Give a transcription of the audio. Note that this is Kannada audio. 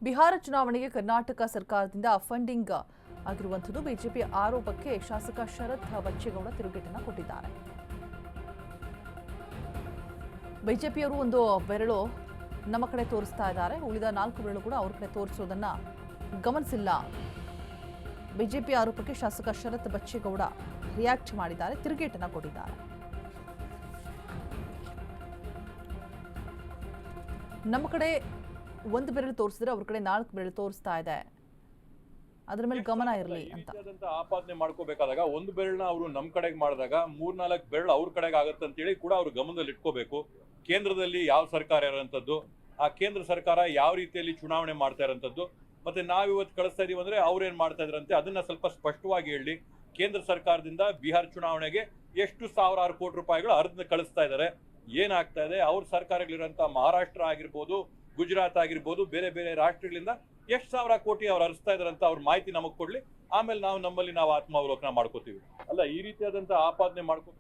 ಬಿಹಾರ ಚುನಾವಣೆಗೆ ಕರ್ನಾಟಕ ಸರ್ಕಾರದಿಂದ ಫಂಡಿಂಗ್ ಆಗಿರುವಂಥದ್ದು ಬಿಜೆಪಿ ಆರೋಪಕ್ಕೆ ಶಾಸಕ ಶರತ್ ಬಚ್ಚೇಗೌಡ ತಿರುಗೇಟನ್ನು ಕೊಟ್ಟಿದ್ದಾರೆ. ಬಿಜೆಪಿಯವರು ಒಂದು ಬೆರಳು ನಮ್ಮ ಕಡೆ ತೋರಿಸ್ತಾ ಇದ್ದಾರೆ, ಉಳಿದ 4 ಬೆರಳು ಕೂಡ ಅವ್ರ ಕಡೆ ತೋರಿಸೋದನ್ನ ಗಮನಿಸಿಲ್ಲ. ಬಿಜೆಪಿ ಆರೋಪಕ್ಕೆ ಶಾಸಕ ಶರತ್ ಬಚ್ಚೇಗೌಡ ರಿಯಾಕ್ಟ್ ಮಾಡಿದ್ದಾರೆ, ತಿರುಗೇಟನ್ನು ಕೊಟ್ಟಿದ್ದಾರೆ. ನಮ್ಮ ಕಡೆ ಒಂದು ಬೆರಳು ತೋರಿಸಿದ್ರೆ ಅವ್ರ ಕಡೆ 4 ಬೆರಳು ತೋರಿಸ್ತಾ ಇದೆ, ಅದ್ರ ಮೇಲೆ ಗಮನ ಇರಲಿ ಅಂತ ಆಪಾದನೆ ಮಾಡ್ಕೋಬೇಕಾದಾಗ ಒಂದು ಬೆರಳನ್ನ ಅವರು ನಮ್ಮ ಕಡೆಗೆ ಮಾಡಿದಾಗ 3-4 ಬೆರಳು ಅವ್ರ ಕಡೆಗೆ ಆಗತ್ತೆ ಅಂತ ಹೇಳಿ ಕೂಡ ಅವ್ರು ಗಮನದಲ್ಲಿ ಇಟ್ಕೋಬೇಕು. ಕೇಂದ್ರದಲ್ಲಿ ಯಾವ ಸರ್ಕಾರ ಇರೋಂಥದ್ದು, ಆ ಕೇಂದ್ರ ಸರ್ಕಾರ ಯಾವ ರೀತಿಯಲ್ಲಿ ಚುನಾವಣೆ ಮಾಡ್ತಾ ಇರೋಂಥದ್ದು, ಮತ್ತೆ ನಾವಿವತ್ತು ಕಳಿಸ್ತಾ ಇದೀವಿ ಅಂದ್ರೆ ಅವ್ರೇನ್ ಮಾಡ್ತಾ ಇದ್ರಂತೆ ಅದನ್ನ ಸ್ವಲ್ಪ ಸ್ಪಷ್ಟವಾಗಿ ಹೇಳಿ. ಕೇಂದ್ರ ಸರ್ಕಾರದಿಂದ ಬಿಹಾರ ಚುನಾವಣೆಗೆ ಎಷ್ಟು ಸಾವಿರಾರು ಕೋಟಿ ರೂಪಾಯಿಗಳು ಅರ್ಧ ಕಳಿಸ್ತಾ ಇದ್ದಾರೆ, ಏನಾಗ್ತಾ ಇದೆ, ಅವ್ರ ಸರ್ಕಾರಗಳಿರೋಂಥ ಮಹಾರಾಷ್ಟ್ರ ಆಗಿರ್ಬೋದು, ಗುಜರಾತ್ ಆಗಿರ್ಬೋದು, ಬೇರೆ ಬೇರೆ ರಾಷ್ಟ್ರಗಳಿಂದ ಎಷ್ಟು ಸಾವಿರ ಕೋಟಿ ಅವ್ರು ಹರಿಸ್ತಾ ಇದಾರೆ ಅಂತ ಅವ್ರ ಮಾಹಿತಿ ನಮಗ್ ಕೊಡ್ಲಿ, ಆಮೇಲೆ ನಾವು ನಮ್ಮಲ್ಲಿ ನಾವು ಆತ್ಮಾವಲೋಕನ ಮಾಡ್ಕೋತೀವಿ. ಅಲ್ಲ, ಈ ರೀತಿಯಾದಂತ ಆಪಾದನೆ ಮಾಡ್ಕೊ